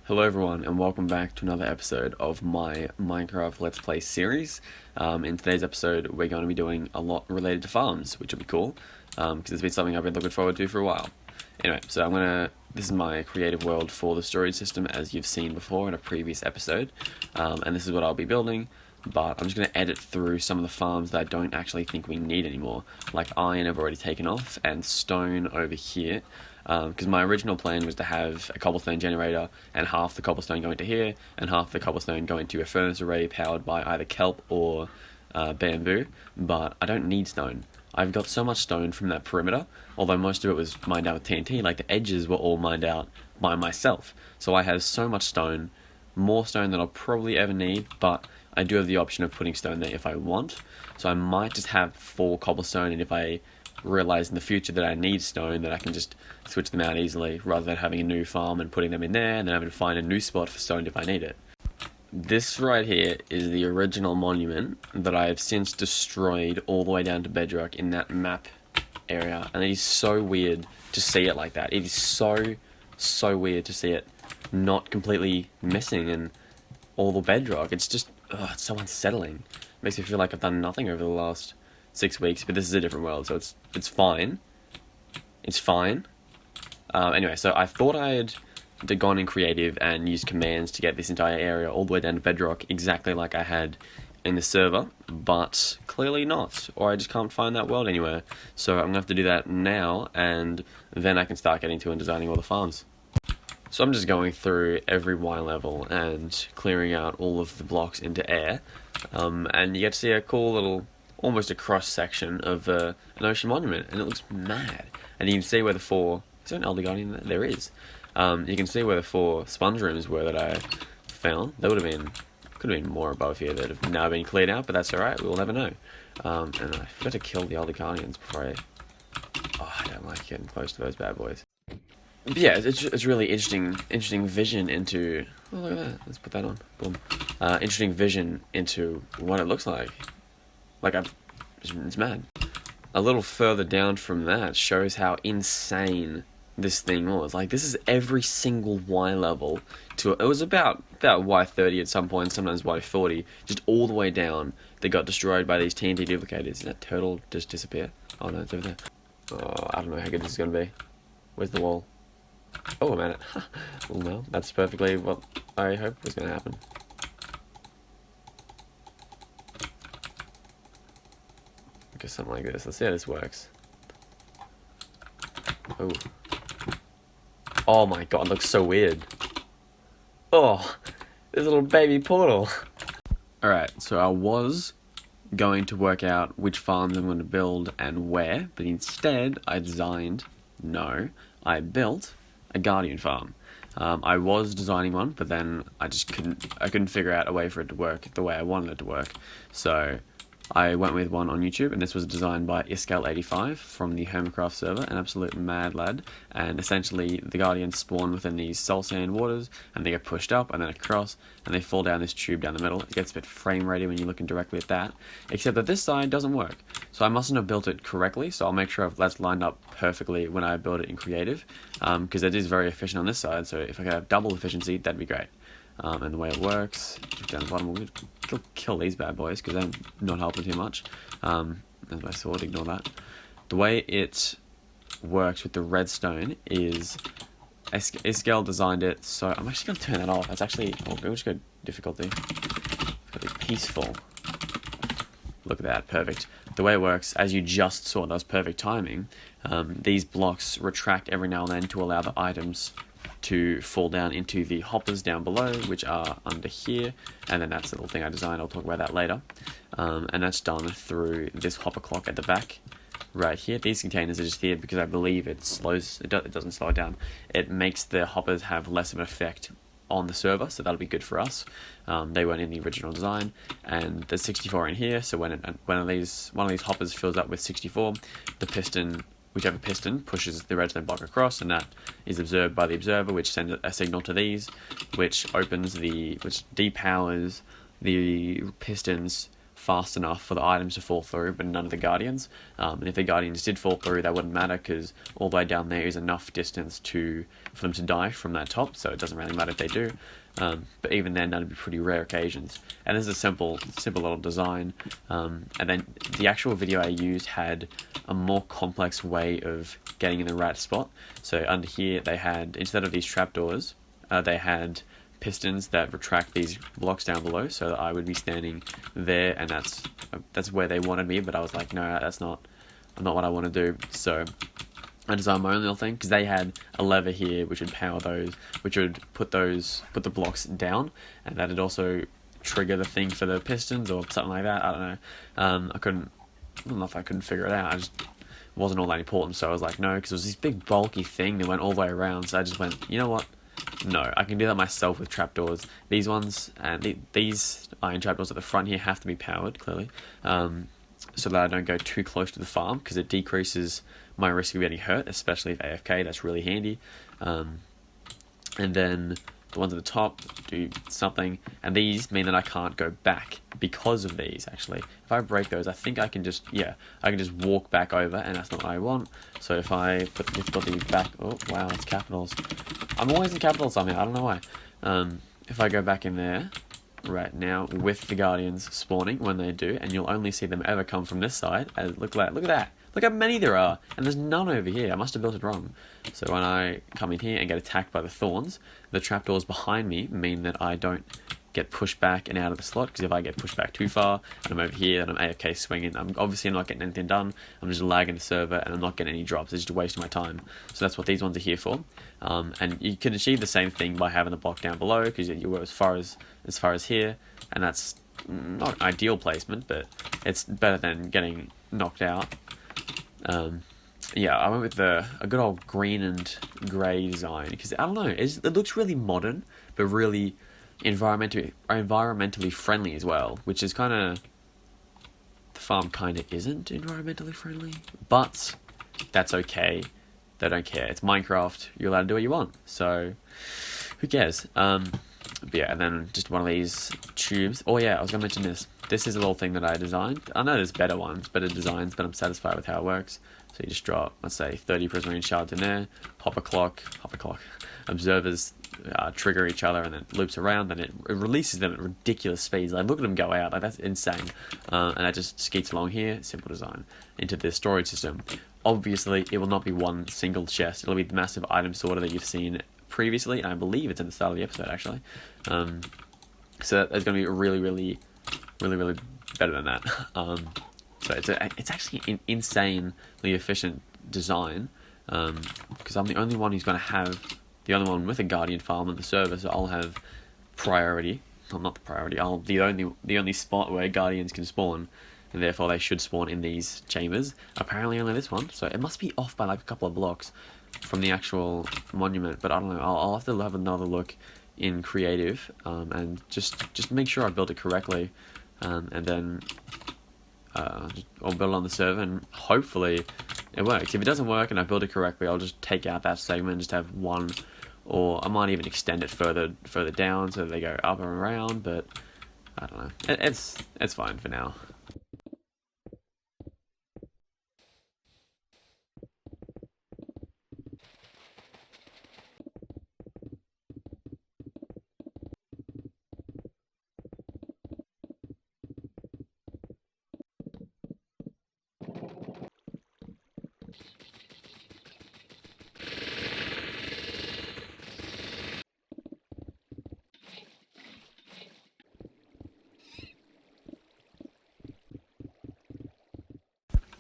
Hello everyone and welcome back to another episode of my Minecraft Let's Play series. In today's episode we're going to be doing a lot related to farms, which will be cool, because it's been something I've been looking forward to for a while. Anyway, so this is my creative world for the storage system as you've seen before in a previous episode, and this is what I'll be building, but I'm just going to edit through some of the farms that I don't actually think we need anymore. Like iron I've already taken off, and stone over here. Because my original plan was to have a cobblestone generator and half the cobblestone going to here and half the cobblestone going to a furnace array powered by either kelp or bamboo, but I don't need stone. I've got so much stone from that perimeter, although most of it was mined out with TNT, like the edges were all mined out by myself. So I have so much stone, more stone than I'll probably ever need, but I do have the option of putting stone there if I want. So I might just have 4 cobblestone, and if I realize in the future that I need stone, that I can just switch them out easily rather than having a new farm and putting them in there and then having to find a new spot for stone if I need it. This right here is the original monument that I have since destroyed all the way down to bedrock in that map area, and it is so weird to see it like that. It is so weird to see it not completely missing and all the bedrock. It's just, it's so unsettling. It makes me feel like I've done nothing over the last 6 weeks, but this is a different world, so it's fine. It's fine. Anyway, so I thought I had gone in creative and used commands to get this entire area all the way down to bedrock exactly like I had in the server, but clearly not, or I just can't find that world anywhere. So I'm gonna have to do that now, and then I can start getting to and designing all the farms. So I'm just going through every Y level and clearing out all of the blocks into air, and you get to see a cool little, almost a cross section of an ocean monument, and it looks mad. And you can see where the 4, is there an Elder Guardian there? There is. You can see where the 4 sponge rooms were that I found. There could have been more above here that have now been cleared out, but that's alright, we'll never know. And I forgot to kill the Elder Guardians before I don't like getting close to those bad boys. But yeah, it's really interesting vision into, oh look at that, let's put that on, boom. Interesting vision into what it looks like. It's mad. A little further down from that shows how insane this thing was. Like, this is every single Y level it was about Y30 at some point, sometimes Y40, just all the way down. They got destroyed by these TNT duplicators. Did that turtle just disappear? Oh no, it's over there. Oh, I don't know how good this is gonna be. Where's the wall? Oh, I'm at it. Well, no, that's perfectly what I hoped was gonna happen. Something like this. Let's see how this works. Oh my god, it looks so weird. Oh, there's a little baby portal. Alright, so I was going to work out which farms I'm going to build and where, but instead I built a guardian farm. I was designing one, but then I couldn't figure out a way for it to work the way I wanted it to work. So I went with one on YouTube, and this was designed by Iscal85 from the Homecraft server, an absolute mad lad. And essentially, the Guardians spawn within these soul sand waters, and they get pushed up and then across, and they fall down this tube down the middle. It gets a bit frame ratey when you're looking directly at that, except that this side doesn't work. So I mustn't have built it correctly, so I'll make sure that's lined up perfectly when I build it in creative, because it is very efficient on this side, so if I could have double efficiency, that'd be great. And the way it works, down the bottom, we'll kill these bad boys because they're not helping too much. There's my sword, ignore that. The way it works with the redstone is Iscal designed it, so I'm actually going to turn that off. That's actually, we'll just go difficulty. It's got to be peaceful. Look at that, perfect. The way it works, as you just saw, that was perfect timing. These blocks retract every now and then to allow the items to fall down into the hoppers down below, which are under here, and then that's the little thing I designed. I'll talk about that later. And that's done through this hopper clock at the back right here. These containers are just here because I believe it doesn't slow it down. It makes the hoppers have less of an effect on the server, so that'll be good for us. They weren't in the original design, and there's 64 in here, so when one of these hoppers fills up with 64, whichever piston pushes the redstone block across, and that is observed by the observer, which sends a signal to these, which depowers the pistons fast enough for the items to fall through, but none of the guardians. And if the guardians did fall through, that wouldn't matter because all the way down there is enough distance for them to die from that top, so it doesn't really matter if they do. But even then, that'd be pretty rare occasions. And this is a simple little design. And then the actual video I used had a more complex way of getting in the right spot. So under here, they had, instead of these trapdoors, they had pistons that retract these blocks down below, so that I would be standing there, and that's where they wanted me. But I was like, no, that's not what I want to do. So I designed my own little thing, because they had a lever here which would power those, which would put the blocks down, and that'd also trigger the thing for the pistons or something like that. I don't know. I don't know if I couldn't figure it out. I just wasn't all that important, so I was like, no, because it was this big bulky thing that went all the way around. So I just went, you know what? No, I can do that myself with trapdoors. These ones and these iron trapdoors at the front here have to be powered, clearly, so that I don't go too close to the farm, because it decreases my risk of getting hurt, especially if AFK. That's really handy. And then the ones at the top do something, and these mean that I can't go back because of these. Actually, if I break those, I think I can just walk back over, and that's not what I want. So if I put the difficulty back, oh wow, it's capitals. I'm always in capitals somehow, I don't know why. If I go back in there right now with the guardians spawning when they do, and you'll only see them ever come from this side. Look at that. Look how many there are, and there's none over here. I must have built it wrong. So when I come in here and get attacked by the thorns, the trapdoors behind me mean that I don't get pushed back and out of the slot, because if I get pushed back too far and I'm over here and I'm AFK swinging, I'm obviously not getting anything done. I'm just lagging the server and I'm not getting any drops. It's just wasting my time. So that's what these ones are here for. And you can achieve the same thing by having the block down below, because you go as far as here, and that's not ideal placement, but it's better than getting knocked out. Yeah, I went with a good old green and grey design, because I don't know, it looks really modern, but really environmentally friendly as well, which is kind of, the farm kind of isn't environmentally friendly, but that's okay. They don't care. It's Minecraft. You're allowed to do what you want, so who cares? But yeah, and then just one of these tubes. Oh yeah, I was gonna mention this. This is a little thing that I designed. I know there's better ones, better designs, but I'm satisfied with how it works. So you just drop, let's say, 30 prismarine shards in there, hop a clock, observers trigger each other, and then it loops around, and it releases them at ridiculous speeds. Like, look at them go out, like, that's insane. And that just skeets along here, simple design, into the storage system. Obviously, it will not be one single chest. It'll be the massive item sorter that you've seen previously, and I believe it's in the start of the episode, actually. So it's going to be really better than that. So it's actually an insanely efficient design, because I'm the only one who's going to have, the only one with a guardian farm on the server, so I'll have priority. Well, not the priority. I'll the only spot where guardians can spawn, and therefore they should spawn in these chambers. Apparently only this one, so it must be off by like a couple of blocks from the actual monument. But I don't know. I'll have to have another look in creative, and just make sure I built it correctly, and then I'll build it on the server, and hopefully it works. If it doesn't work and I build it correctly, I'll just take out that segment and just have one, or I might even extend it further down so they go up and around, but I don't know. It's fine for now.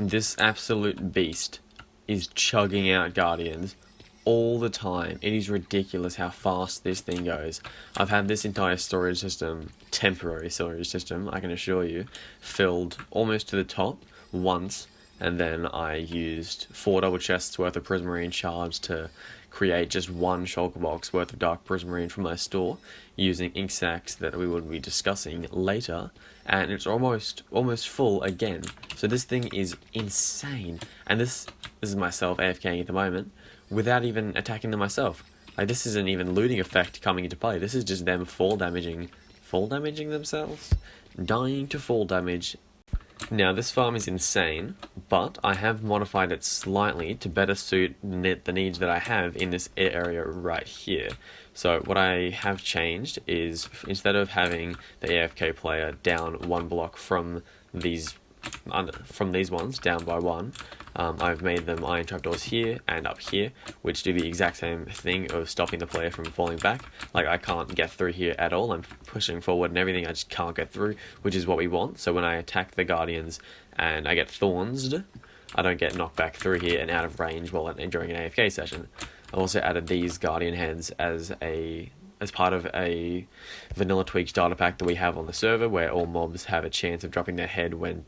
This absolute beast is chugging out guardians all the time. It is ridiculous how fast this thing goes. I've had this entire storage system, temporary storage system, I can assure you, filled almost to the top once, and then I used 4 double chests worth of prismarine shards to create just one shulker box worth of dark prismarine from my store using ink sacs that we will be discussing later, and it's almost full again. So this thing is insane, and this is myself AFKing at the moment without even attacking them myself. Like, this isn't even looting effect coming into play. This is just them fall damaging themselves. dying to fall damage. Now, this farm is insane, but I have modified it slightly to better suit the needs that I have in this area right here. So what I have changed is, instead of having the AFK player down one block from these ones, down by one, I've made them iron trapdoors here and up here, which do the exact same thing of stopping the player from falling back. Like, I can't get through here at all. I'm pushing forward and everything, I just can't get through, which is what we want. So when I attack the guardians and I get thorns, I don't get knocked back through here and out of range during an AFK session. I also added these guardian heads as part of a vanilla tweaks data pack that we have on the server, where all mobs have a chance of dropping their head when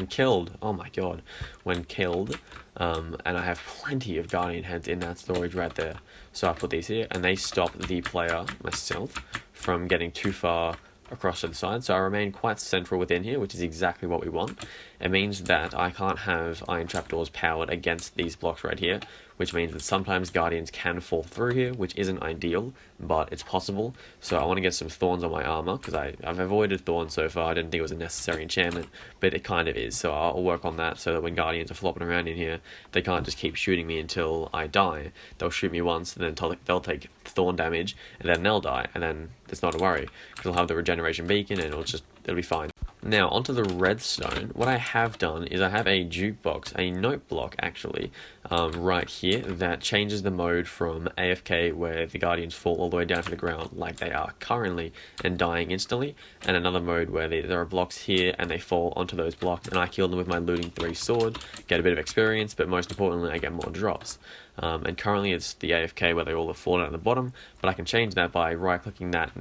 killed. Oh my god, when killed. And I have plenty of guardian heads in that storage right there. So I put these here, and they stop the player, myself, from getting too far across to the side. So I remain quite central within here, which is exactly what we want. It means that I can't have iron trapdoors powered against these blocks right here, which means that sometimes guardians can fall through here, which isn't ideal, but it's possible. So I want to get some thorns on my armor, because I've avoided thorns so far. I didn't think it was a necessary enchantment, but it kind of is. So I'll work on that so that when guardians are flopping around in here, they can't just keep shooting me until I die. They'll shoot me once, and then they'll take thorn damage, and then they'll die, and then it's not a worry, because I'll have the regeneration beacon, and it'll be fine. Now, onto the redstone. What I have done is I have a jukebox, a note block actually, right here, that changes the mode from AFK, where the guardians fall all the way down to the ground like they are currently and dying instantly, and another mode where there are blocks here and they fall onto those blocks, and I kill them with my looting 3 sword, get a bit of experience, but most importantly I get more drops. And currently it's the AFK where they all have fallen at the bottom, but I can change that by right-clicking that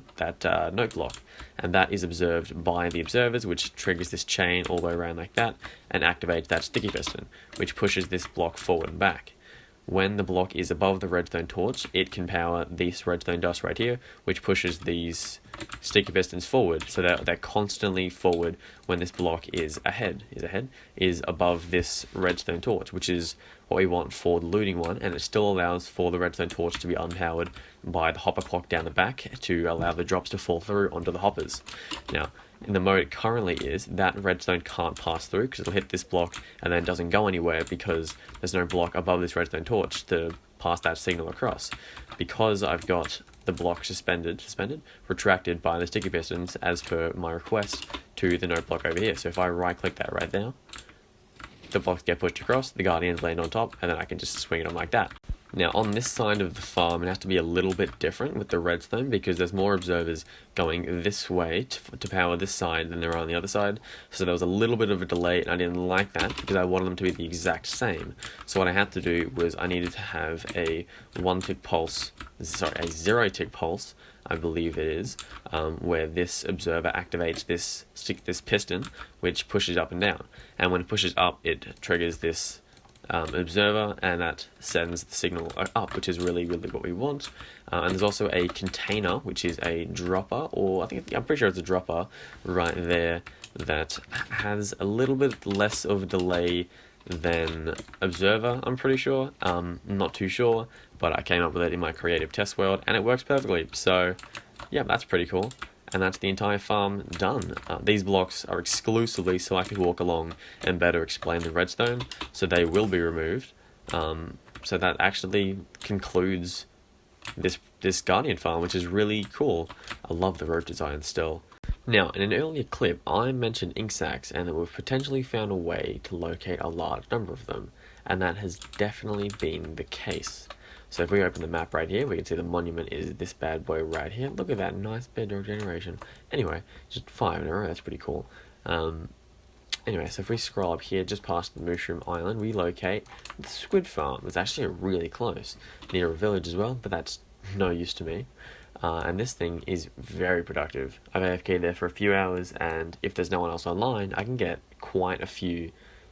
note block, and that is observed by the observers, which triggers this chain all the way around like that, and activates that sticky piston, which pushes this block forward and back. When the block is above the redstone torch, it can power this redstone dust right here, which pushes these sticky pistons forward, so that they're constantly forward when this block is above this redstone torch, which is what we want for the looting one, and it still allows for the redstone torch to be unpowered by the hopper clock down the back to allow the drops to fall through onto the hoppers. Now, in the mode it currently is, that redstone can't pass through because it'll hit this block and then doesn't go anywhere because there's no block above this redstone torch to pass that signal across. Because I've got the block retracted by the sticky pistons as per my request to the note block over here. So if I right click that right now, the blocks get pushed across, the guardians land on top, and then I can just swing it on like that. Now, on this side of the farm, it has to be a little bit different with the redstone because there's more observers going this way to power this side than there are on the other side. So there was a little bit of a delay, and I didn't like that because I wanted them to be the exact same. So what I had to do was I needed to have a 0-tick pulse, I believe it is, where this observer activates this piston, which pushes up and down. And when it pushes up, it triggers this observer, and that sends the signal up, which is really what we want. And there's also a container, which is a dropper, or I'm pretty sure it's a dropper right there, that has a little bit less of a delay than observer, I'm pretty sure. Not too sure, but I came up with it in my creative test world, and it works perfectly. So yeah, that's pretty cool. And that's the entire farm done. These blocks are exclusively so I can walk along and better explain the redstone, so they will be removed. So that actually concludes this Guardian farm, which is really cool. I love the roof design still. Now, in an earlier clip, I mentioned ink sacs and that we've potentially found a way to locate a large number of them, and that has definitely been the case. So if we open the map right here, we can see the monument is this bad boy right here. Look at that nice bedrock generation. Anyway, just 5 in a row, that's pretty cool. Anyway, so if we scroll up here, just past the Mushroom Island, we locate the Squid farm. It's actually really close, near a village as well, but that's no use to me. And this thing is very productive. I've AFK'd there for a few hours, and if there's no one else online, I can get quite a few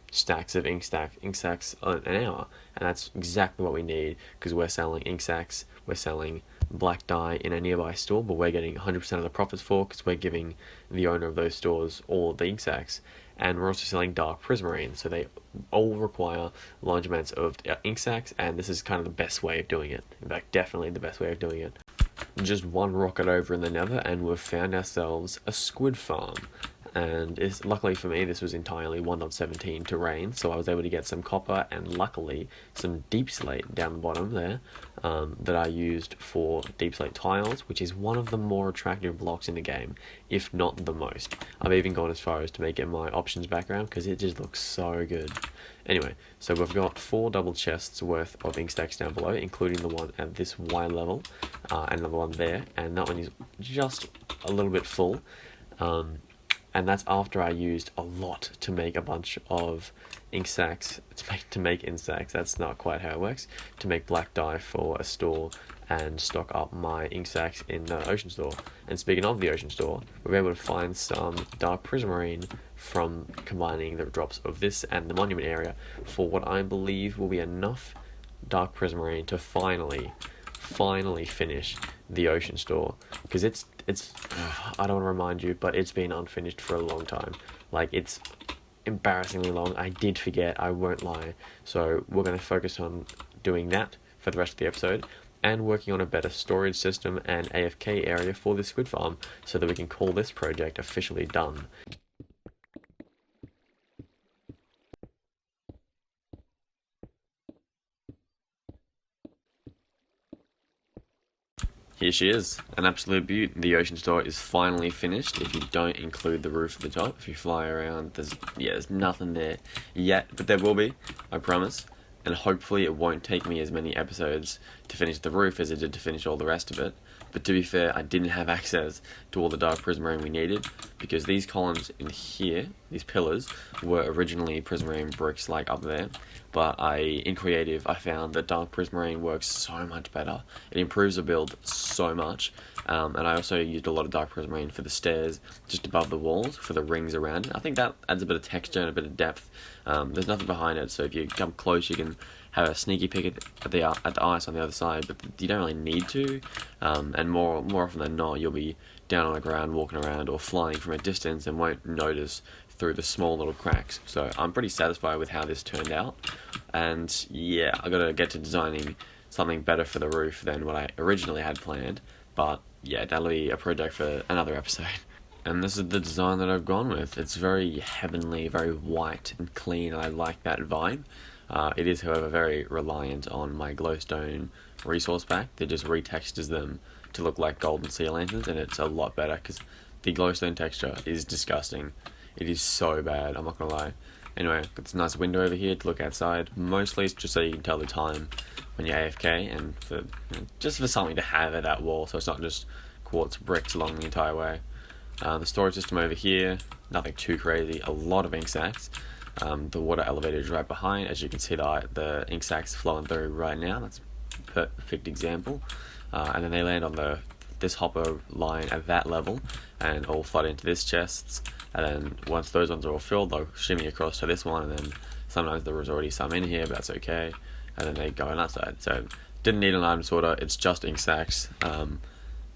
stacks of ink sacks an hour, and that's exactly what we need, because we're selling ink sacks, we're selling black dye in a nearby store, but we're getting 100% of the profits for, because we're giving the owner of those stores all of the ink sacks, and we're also selling dark prismarine, so they all require large amounts of ink sacks, and this is kind of the best way of doing it. In fact, definitely the best way of doing it. just one rocket over in the nether, and we've found ourselves a squid farm. And luckily for me, this was entirely 1.17 terrain, so I was able to get some copper and luckily some deep slate down the bottom there that I used for deep slate tiles, which is one of the more attractive blocks in the game, if not the most. I've even gone as far as to make it my options background because it just looks so good. Anyway, so we've got 4 double chests worth of ink stacks down below, including the one at this Y level, and another one there, and that one is just a little bit full. And that's after I used a lot to make a bunch of ink sacks, to make ink sacks, that's not quite how it works, to make black dye for a store and stock up my ink sacks in the ocean store. And speaking of the ocean store, we were able to find some dark prismarine from combining the drops of this and the monument area for what I believe will be enough dark prismarine to finally finish the ocean store, because it's I don't want to remind you, but it's been unfinished for a long time. Like, it's embarrassingly long. I did forget, I won't lie. So we're going to focus on doing that for the rest of the episode and working on a better storage system and AFK area for the squid farm so that we can call this project officially done. Here she is, an absolute beaut. The ocean store is finally finished if you don't include the roof at the top. If you fly around, there's nothing there yet, but there will be, I promise. And hopefully it won't take me as many episodes to finish the roof as it did to finish all the rest of it. But to be fair, I didn't have access to all the dark prismarine we needed, because these columns in here, these pillars, were originally prismarine bricks like up there. But in creative, I found that dark prismarine works so much better. It improves the build so much. And I also used a lot of dark prismarine for the stairs just above the walls, for the rings around it. I think that adds a bit of texture and a bit of depth. There's nothing behind it, so if you come close, you can have a sneaky pick at the ice on the other side, but you don't really need to. And more often than not, you'll be down on the ground walking around or flying from a distance and won't notice through the small little cracks. So I'm pretty satisfied with how this turned out, and yeah, I gotta get to designing something better for the roof than what I originally had planned, but yeah, that'll be a project for another episode. And this is the design that I've gone with. It's very heavenly, very white and clean, and I like that vibe. It is, however, very reliant on my glowstone resource pack that just retextures them to look like golden sea lanterns, and it's a lot better because the glowstone texture is disgusting. It is so bad, I'm not gonna lie. Anyway, got this nice window over here to look outside. Mostly it's just so you can tell the time when you're AFK, and just for something to have at that wall, so it's not just quartz bricks along the entire way. The storage system over here, nothing too crazy. A lot of ink sacks. The water elevator is right behind. As you can see, the ink sacks flowing through right now. That's a perfect example. And then they land on this hopper line at that level and all flood into this chests. And then once those ones are all filled, they'll shimmy across to this one, and then sometimes there was already some in here, but that's okay. And then they go on that side. So didn't need an item sorter. It's just ink sacks.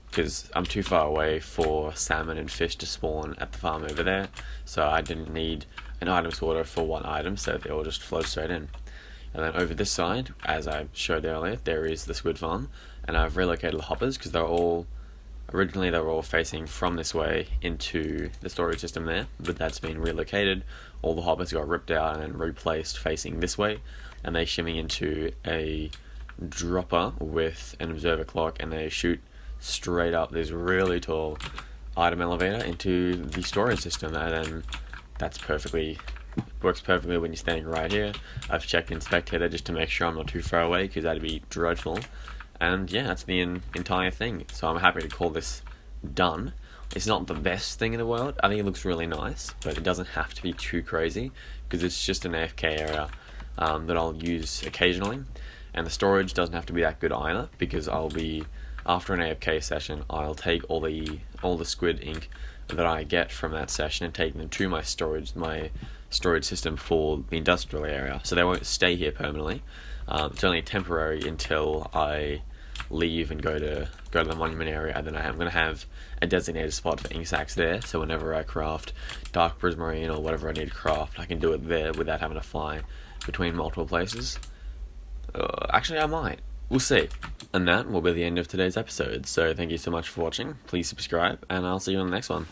Because I'm too far away for salmon and fish to spawn at the farm over there, so I didn't need an item sorter for one item, so they all just flow straight in. And then over this side, as I showed earlier, there is the squid farm, and I've relocated the hoppers because originally they were all facing from this way into the storage system there, but that's been relocated. All the hoppers got ripped out and then replaced facing this way, and they shimmy into a dropper with an observer clock, and they shoot straight up this really tall item elevator into the storage system, and then works perfectly when you're standing right here. I've checked in spectator just to make sure I'm not too far away, because that'd be dreadful. And yeah, that's the entire thing. So I'm happy to call this done. It's not the best thing in the world. I think it looks really nice, but it doesn't have to be too crazy, because it's just an AFK area that I'll use occasionally. And the storage doesn't have to be that good either, because after an AFK session, I'll take all the squid ink that I get from that session and take them to my storage system for the industrial area. So they won't stay here permanently. It's only temporary until I leave and go to the monument area, and then I'm going to have a designated spot for ink sacks there, so whenever I craft dark prismarine or whatever I need to craft, I can do it there without having to fly between multiple places. Actually, I might. we'll see. And that will be the end of today's episode. So thank you so much for watching. Please subscribe, and I'll see you on the next one.